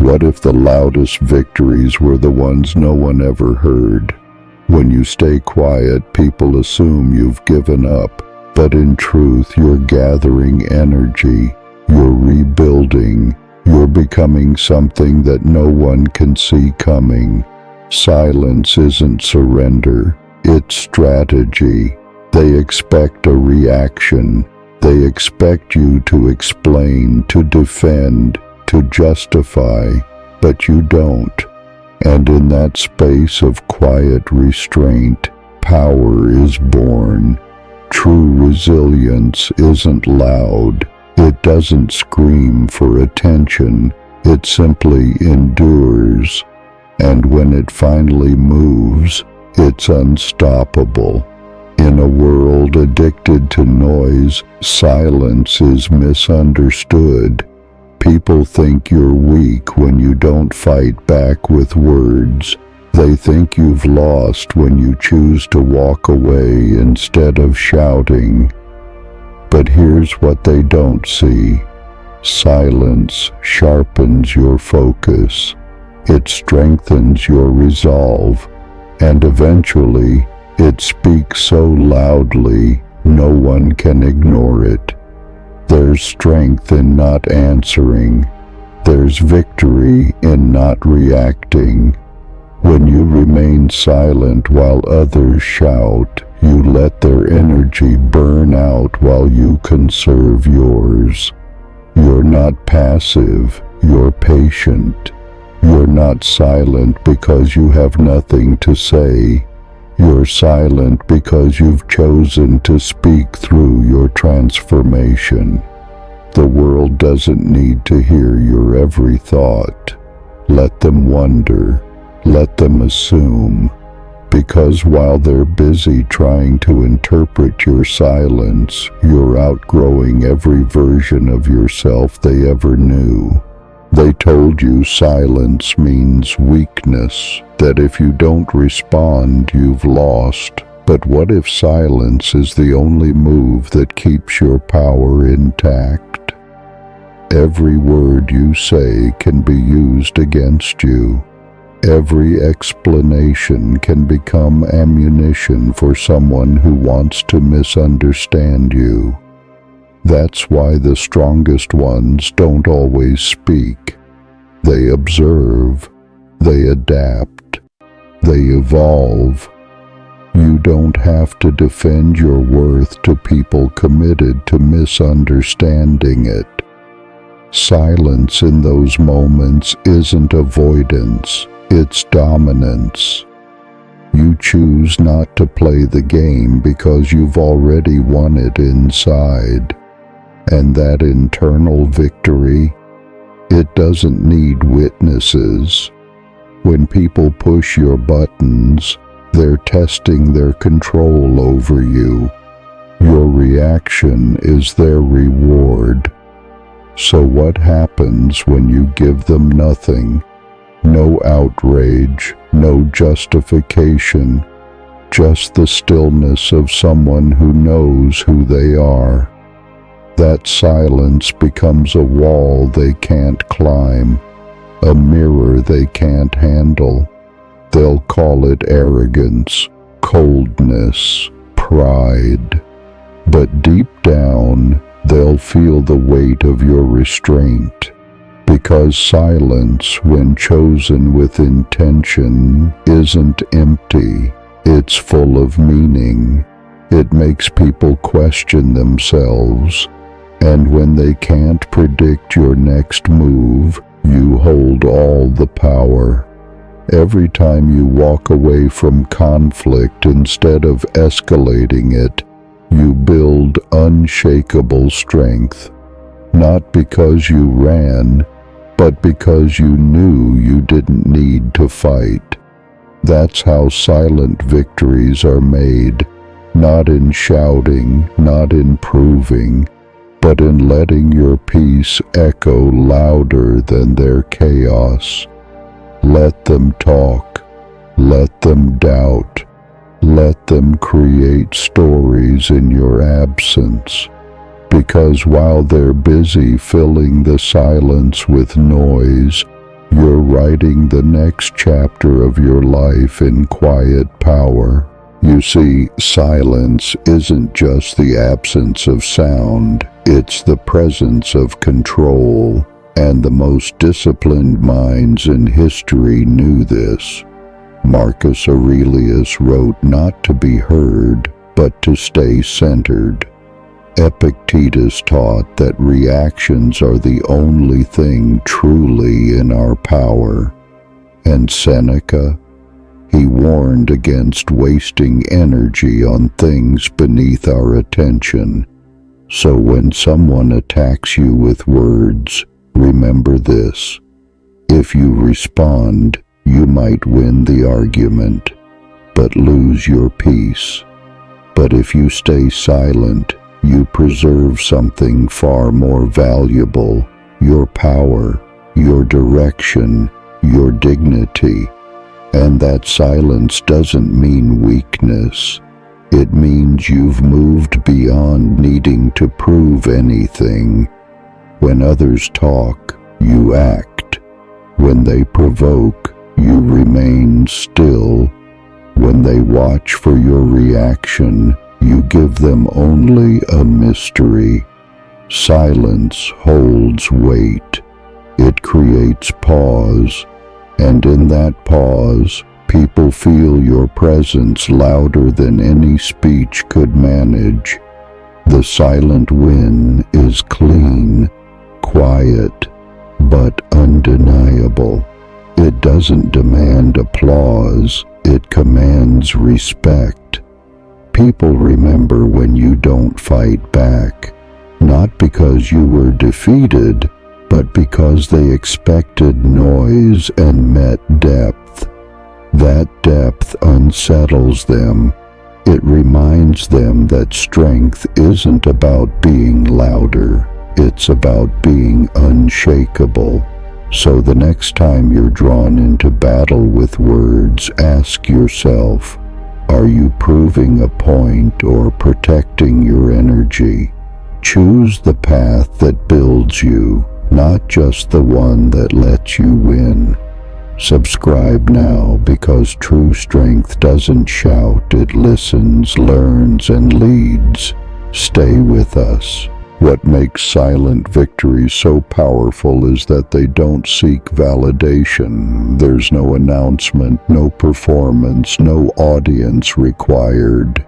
What if the loudest victories were the ones no one ever heard? When you stay quiet, people assume you've given up, but in truth, you're gathering energy, you're rebuilding, you're becoming something that no one can see coming. Silence isn't surrender, it's strategy. They expect a reaction. They expect you to explain, to defend, to justify, but you don't. And in that space of quiet restraint, power is born. True resilience isn't loud. It doesn't scream for attention. It simply endures. And when it finally moves, it's unstoppable. In a world addicted to noise, silence is misunderstood. People think you're weak when you don't fight back with words. They think you've lost when you choose to walk away instead of shouting. But here's what they don't see. Silence sharpens your focus. It strengthens your resolve. And eventually, it speaks so loudly, no one can ignore it. There's strength in not answering. There's victory in not reacting. When you remain silent while others shout, you let their energy burn out while you conserve yours. You're not passive, you're patient. You're not silent because you have nothing to say. You're silent because you've chosen to speak through your transformation. The world doesn't need to hear your every thought. Let them wonder. Let them assume. Because while they're busy trying to interpret your silence, you're outgrowing every version of yourself they ever knew. They told you silence means weakness, that if you don't respond, you've lost. But what if silence is the only move that keeps your power intact? Every word you say can be used against you. Every explanation can become ammunition for someone who wants to misunderstand you. That's why the strongest ones don't always speak. They observe, they adapt, they evolve. You don't have to defend your worth to people committed to misunderstanding it. Silence in those moments isn't avoidance, it's dominance. You choose not to play the game because you've already won it inside. And that internal victory, it doesn't need witnesses. When people push your buttons, they're testing their control over you. Your reaction is their reward. So what happens when you give them nothing? No outrage, no justification, just the stillness of someone who knows who they are. That silence becomes a wall they can't climb, a mirror they can't handle. They'll call it arrogance, coldness, pride. But deep down, they'll feel the weight of your restraint. Because silence, when chosen with intention, isn't empty, it's full of meaning. It makes people question themselves. And when they can't predict your next move, you hold all the power. Every time you walk away from conflict instead of escalating it, you build unshakable strength. Not because you ran, but because you knew you didn't need to fight. That's how silent victories are made, not in shouting, not in proving, but in letting your peace echo louder than their chaos. Let them talk, let them doubt, let them create stories in your absence. Because while they're busy filling the silence with noise, You're writing the next chapter of your life in quiet power. You see, silence isn't just the absence of sound, it's the presence of control, and the most disciplined minds in history knew this. Marcus Aurelius wrote not to be heard, but to stay centered. Epictetus taught that reactions are the only thing truly in our power. And Seneca, he warned against wasting energy on things beneath our attention. So when someone attacks you with words, remember this. If you respond, you might win the argument, but lose your peace. But if you stay silent, you preserve something far more valuable: your power, your direction, your dignity. And that silence doesn't mean weakness. It means you've moved beyond needing to prove anything. When others talk, you act. When they provoke, you remain still. When they watch for your reaction, you give them only a mystery. Silence holds weight. It creates pause, and in that pause, people feel your presence louder than any speech could manage. The silent win is clean, quiet, but undeniable. It doesn't demand applause, it commands respect. People remember when you don't fight back, not because you were defeated, but because they expected noise and met depth. That depth unsettles them. It reminds them that strength isn't about being louder, it's about being unshakable. So the next time you're drawn into battle with words, ask yourself, are you proving a point or protecting your energy? Choose the path that builds you, not just the one that lets you win. Subscribe now, because true strength doesn't shout, it listens, learns, and leads. Stay with us. What makes silent victories so powerful is that they don't seek validation. There's no announcement, no performance, no audience required.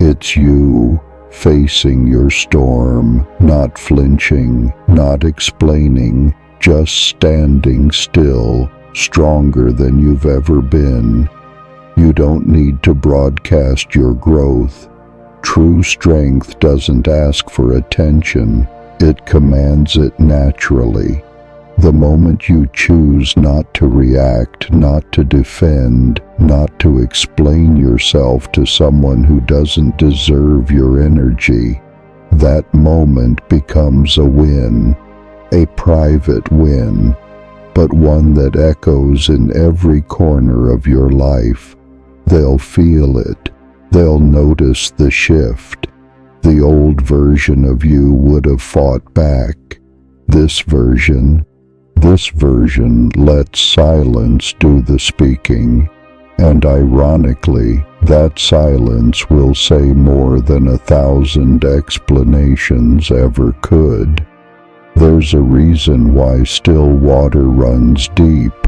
It's you facing your storm, not flinching, not explaining, just standing still, stronger than you've ever been. You don't need to broadcast your growth. True strength doesn't ask for attention, it commands it naturally. The moment you choose not to react, not to defend, not to explain yourself to someone who doesn't deserve your energy, that moment becomes a win, a private win, but one that echoes in every corner of your life. They'll feel it. They'll notice the shift. The old version of you would have fought back. This version lets silence do the speaking, and ironically, that silence will say more than 1,000 explanations ever could. There's a reason why still water runs deep,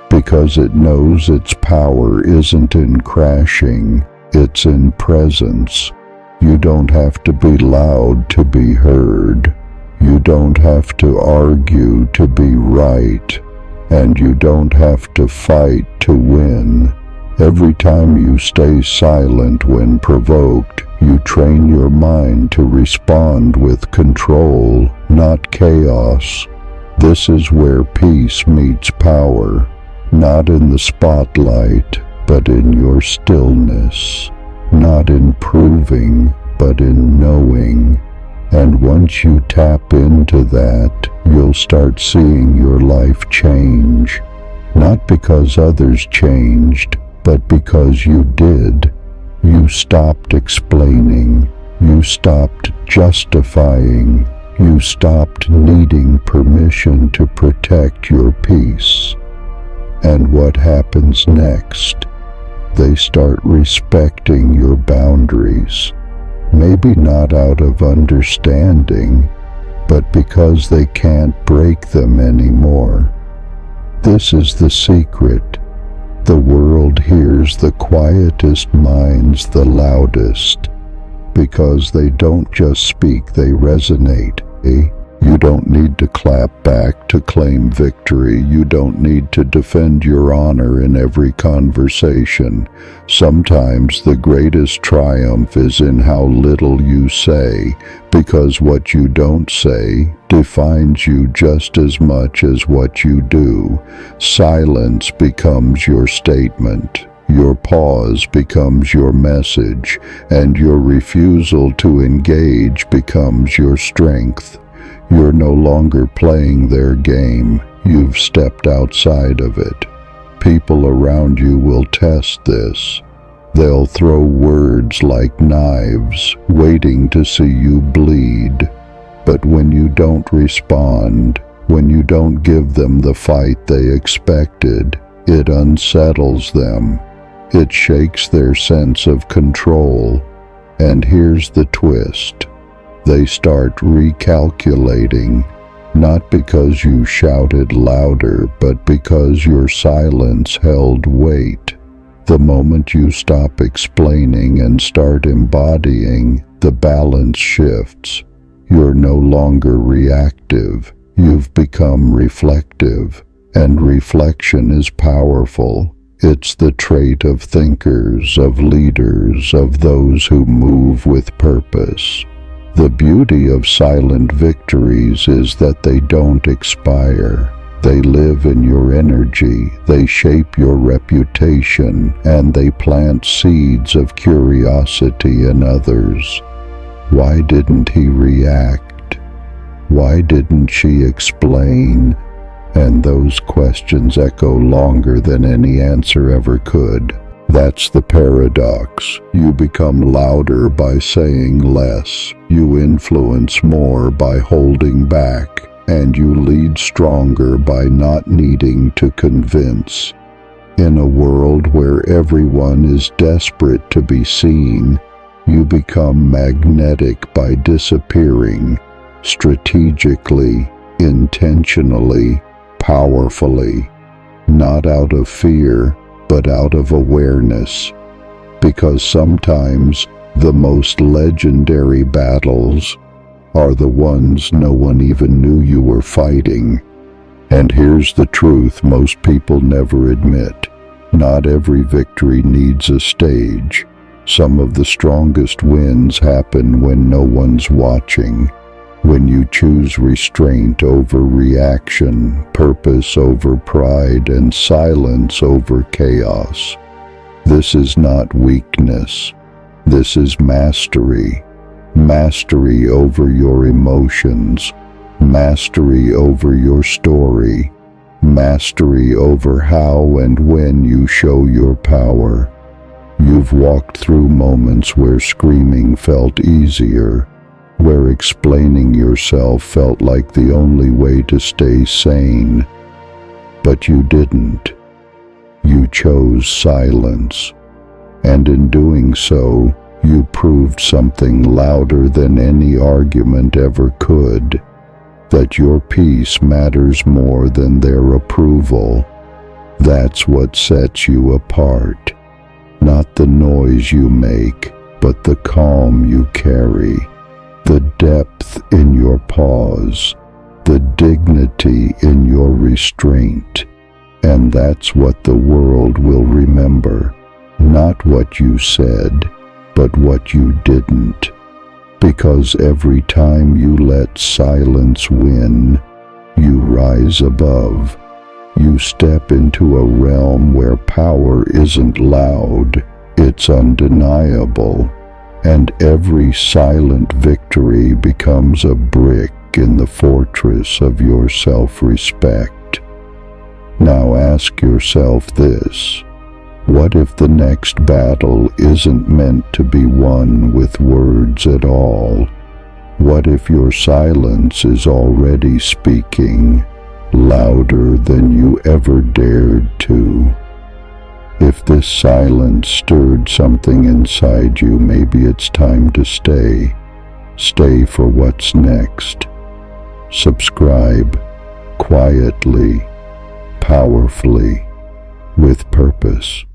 because it knows its power isn't in crashing, it's in presence. You don't have to be loud to be heard. You don't have to argue to be right. And you don't have to fight to win. Every time you stay silent when provoked, you train your mind to respond with control, not chaos. This is where peace meets power, not in the spotlight, but in your stillness, not in proving, but in knowing. And once you tap into that, you'll start seeing your life change, not because others changed, but because you did. You stopped explaining, you stopped justifying, you stopped needing permission to protect your peace. And what happens next? They start respecting your boundaries, maybe not out of understanding, but because they can't break them anymore. This is the secret. The world hears the quietest minds the loudest, because they don't just speak, they resonate. You don't need to clap back to claim victory. You don't need to defend your honor in every conversation. Sometimes the greatest triumph is in how little you say, because what you don't say defines you just as much as what you do. Silence becomes your statement. Your pause becomes your message, and your refusal to engage becomes your strength. You're no longer playing their game. You've stepped outside of it. People around you will test this. They'll throw words like knives, waiting to see you bleed. But when you don't respond, when you don't give them the fight they expected, it unsettles them. It shakes their sense of control. And here's the twist. They start recalculating, not because you shouted louder, but because your silence held weight. The moment you stop explaining and start embodying, the balance shifts. You're no longer reactive. You've become reflective, and reflection is powerful. It's the trait of thinkers, of leaders, of those who move with purpose. The beauty of silent victories is that they don't expire. They live in your energy, they shape your reputation, and they plant seeds of curiosity in others. Why didn't he react? Why didn't she explain? And those questions echo longer than any answer ever could. That's the paradox. You become louder by saying less. You influence more by holding back. And you lead stronger by not needing to convince. In a world where everyone is desperate to be seen, you become magnetic by disappearing, strategically, intentionally, powerfully, not out of fear, but out of awareness, because sometimes the most legendary battles are the ones no one even knew you were fighting. And here's the truth most people never admit. Not every victory needs a stage. Some of the strongest wins happen when no one's watching, when you choose restraint over reaction, purpose over pride, and silence over chaos. This is not weakness. This is mastery. Mastery over your emotions. Mastery over your story. Mastery over how and when you show your power. You've walked through moments where screaming felt easier, where explaining yourself felt like the only way to stay sane. But you didn't. You chose silence. And in doing so, you proved something louder than any argument ever could, that your peace matters more than their approval. That's what sets you apart. Not the noise you make, but the calm you carry, the depth in your pause, the dignity in your restraint. And that's what the world will remember, not what you said, but what you didn't. Because every time you let silence win, you rise above. You step into a realm where power isn't loud, it's undeniable. And every silent victory becomes a brick in the fortress of your self-respect. Now ask yourself this. What if the next battle isn't meant to be won with words at all? What if your silence is already speaking louder than you ever dared to? If this silence stirred something inside you, maybe it's time to stay. Stay for what's next. Subscribe quietly, powerfully, with purpose.